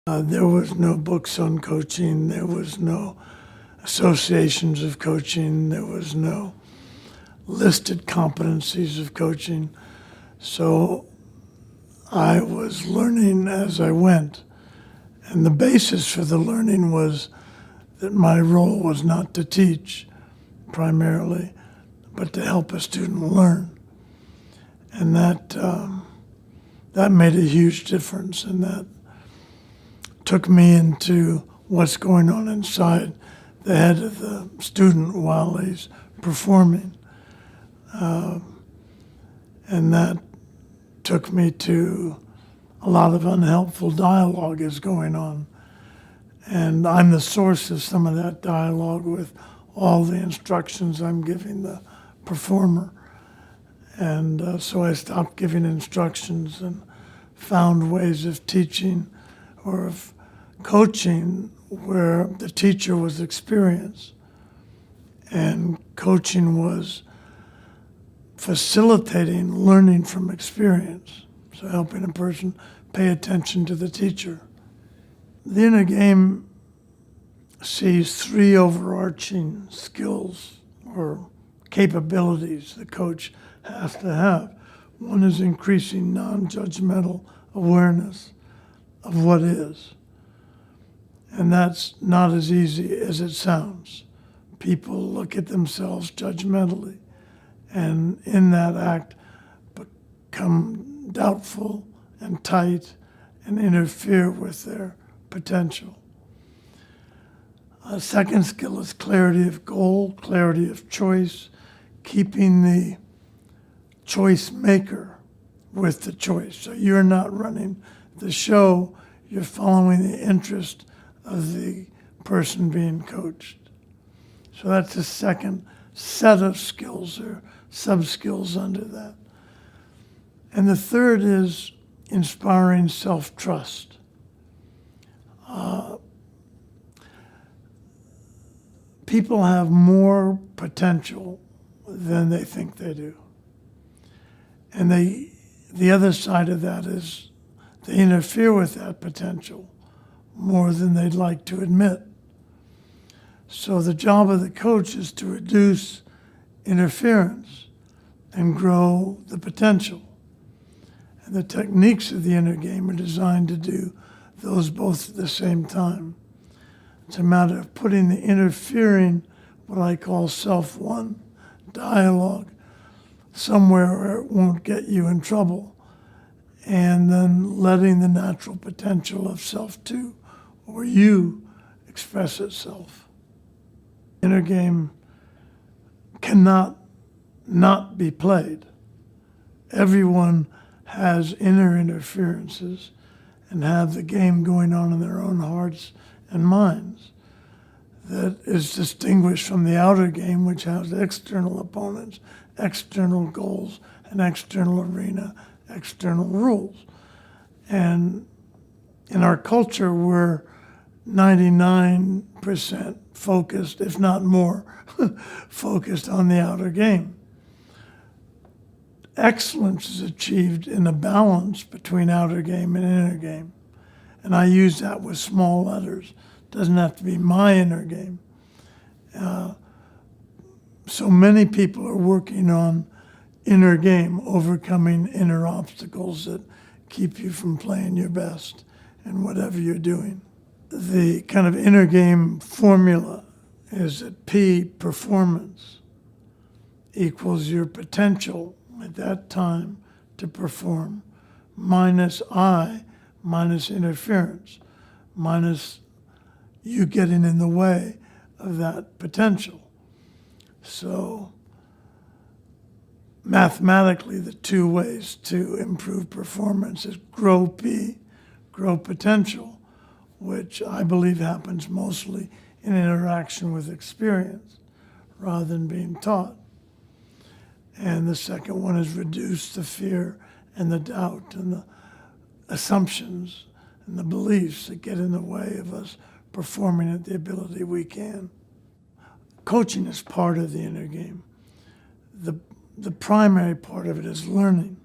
There was no books on coaching. There was no associations of coaching. There was no listed competencies of coaching. So I was learning as I went. And the basis for the learning was that my role was not to teach primarily, but to help a student learn. And that made a huge difference, and that took me into what's going on inside the head of the student while he's performing. And that took me to a lot of unhelpful dialogue is going on. And I'm the source of some of that dialogue with all the instructions I'm giving the performer. And so I stopped giving instructions and found ways of teaching or of coaching where the teacher was experienced. And coaching was facilitating learning from experience. So helping a person pay attention to the teacher. The inner game sees three overarching skills or capabilities the coach has to have. One is increasing non-judgmental awareness of what is. And that's not as easy as it sounds. People look at themselves judgmentally, and in that act become doubtful and tight and interfere with their potential. A second skill is clarity of goal, clarity of choice, keeping the choice maker with the choice. So you're not running the show, you're following the interest of the person being coached. So that's the second set of skills or sub-skills under that. And the third is inspiring self-trust. People have more potential than they think they do. And the other side of that is they interfere with that potential more than they'd like to admit. So the job of the coach is to reduce interference and grow the potential. And the techniques of the inner game are designed to do those both at the same time. It's a matter of putting the interfering, what I call self-one dialogue, somewhere where it won't get you in trouble, and then letting the natural potential of self-two, or you, express itself. Inner game cannot not be played. Everyone has inner interferences and have the game going on in their own hearts and minds that is distinguished from the outer game, which has external opponents, external goals, an external arena, external rules. And in our culture, we're 99% focused, if not more, focused on the outer game. Excellence is achieved in a balance between outer game and inner game. And I use that with small letters. It doesn't have to be my inner game. So many people are working on inner game, overcoming inner obstacles that keep you from playing your best in whatever you're doing. The kind of inner game formula is that P, performance, equals your potential at that time to perform, minus I, minus interference, minus you getting in the way of that potential. So mathematically, the two ways to improve performance is grow P, grow potential, which I believe happens mostly in interaction with experience rather than being taught. And the second one is reduce the fear and the doubt and the assumptions and the beliefs that get in the way of us performing at the ability we can. Coaching is part of the inner game. The primary part of it is learning.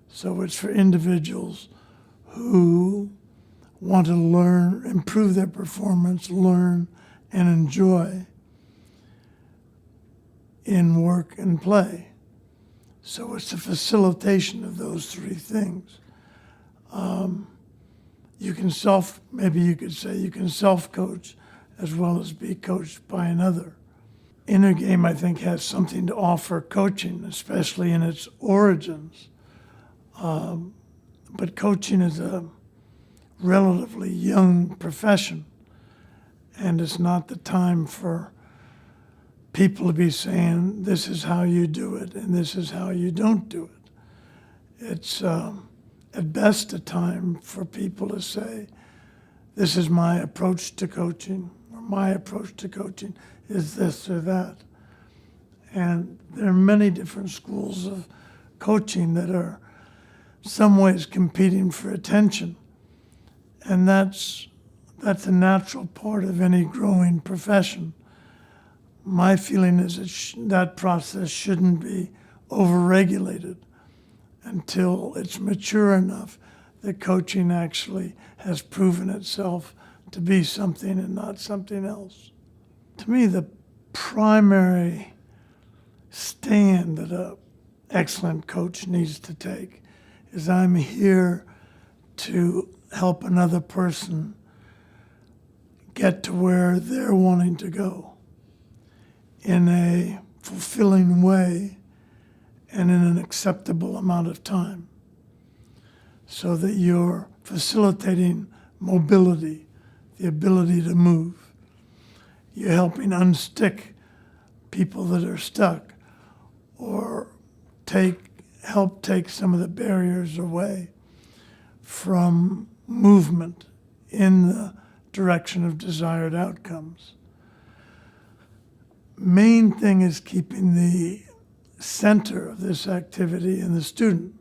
So it's for individuals who want to learn, improve their performance, learn, and enjoy in work and play. So it's a facilitation of those three things. You can maybe you could say you can self-coach as well as be coached by another. Inner game, I think, has something to offer coaching, especially in its origins. But coaching is a relatively young profession, and it's not the time for people to be saying, this is how you do it, and this is how you don't do it. It's at best a time for people to say, this is my approach to coaching, or my approach to coaching is this or that. And there are many different schools of coaching that are in some ways competing for attention. And that's a natural part of any growing profession. My feeling is that that process shouldn't be overregulated until it's mature enough that coaching actually has proven itself to be something and not something else. To me, the primary stand that an excellent coach needs to take is, I'm here to help another person get to where they're wanting to go in a fulfilling way and in an acceptable amount of time, so that you're facilitating mobility, the ability to move. You're helping unstick people that are stuck, or help take some of the barriers away from movement in the direction of desired outcomes. Main thing is keeping the center of this activity in the student.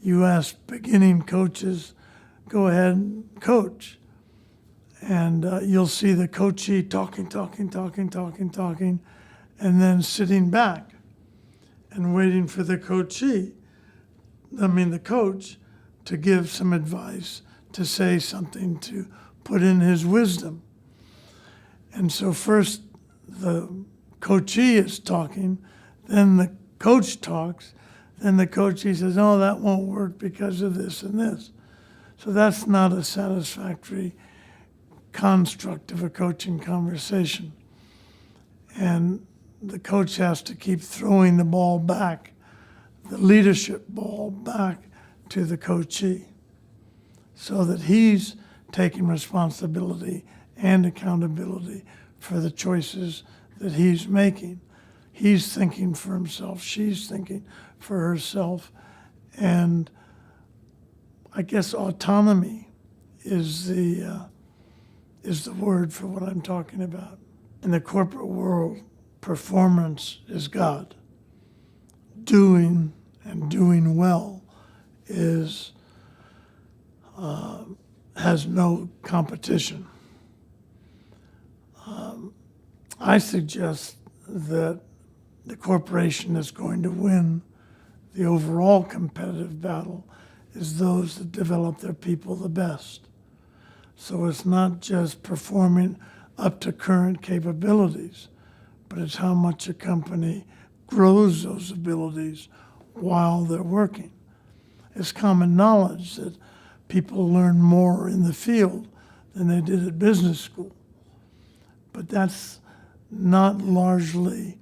You ask beginning coaches, go ahead and coach. And you'll see the coachee talking, and then sitting back and waiting for the coach, to give some advice, to say something, to put in his wisdom. And so first the coachee is talking, then the coach talks, then the coachee says, oh, that won't work because of this and this. So that's not a satisfactory construct of a coaching conversation. And the coach has to keep throwing the ball back, the leadership ball back to the coachee, so that he's taking responsibility and accountability for the choices that he's making. He's thinking for himself, she's thinking for herself, and I guess autonomy is the word for what I'm talking about. In the corporate world, performance is God. Doing and doing well has no competition. I suggest that the corporation that's going to win the overall competitive battle is those that develop their people the best. So it's not just performing up to current capabilities, but it's how much a company grows those abilities while they're working. It's common knowledge that people learn more in the field than they did at business school. But that's not largely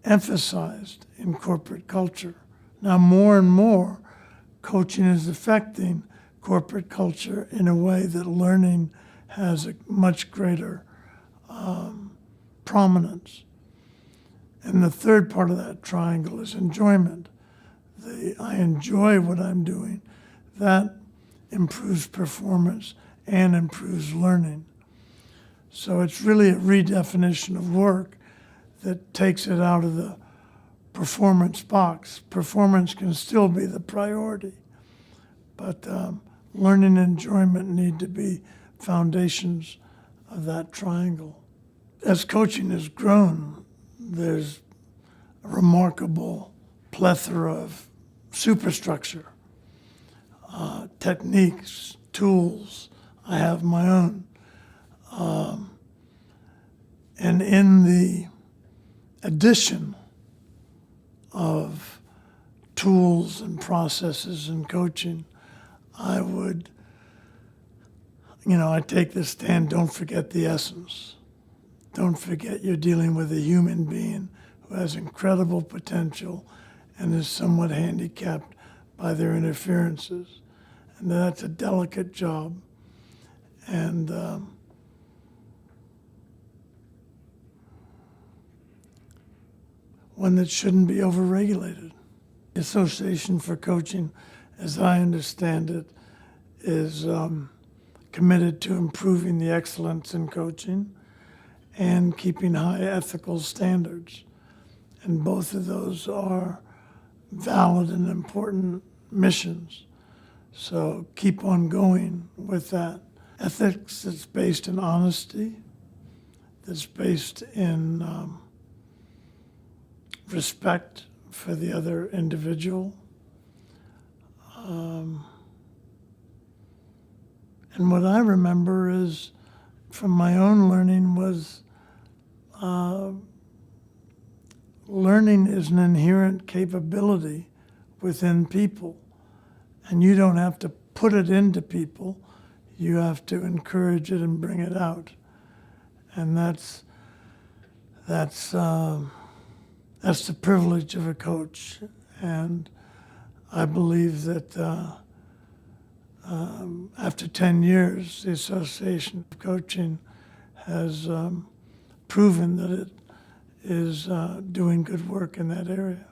emphasized in corporate culture. Now, more and more, coaching is affecting corporate culture in a way that learning has a much greater prominence. And the third part of that triangle is enjoyment. I enjoy what I'm doing. That improves performance and improves learning. So it's really a redefinition of work that takes it out of the performance box. Performance can still be the priority, but learning and enjoyment need to be foundations of that triangle. As coaching has grown, there's a remarkable plethora of superstructure, techniques, tools. I have my own. And in the addition of tools and processes and coaching, I would, I take this stand, don't forget the essence. Don't forget you're dealing with a human being who has incredible potential and is somewhat handicapped by their interferences. And that's a delicate job. And one that shouldn't be overregulated. The Association for Coaching, as I understand it, is committed to improving the excellence in coaching and keeping high ethical standards. And both of those are valid and important missions. So keep on going with that. Ethics that's based in honesty, that's based in respect for the other individual. And what I remember is, from my own learning, was learning is an inherent capability within people. And you don't have to put it into people. You have to encourage it and bring it out. And that's the privilege of a coach. And I believe that after 10 years, the Association of Coaching has proven that it is doing good work in that area.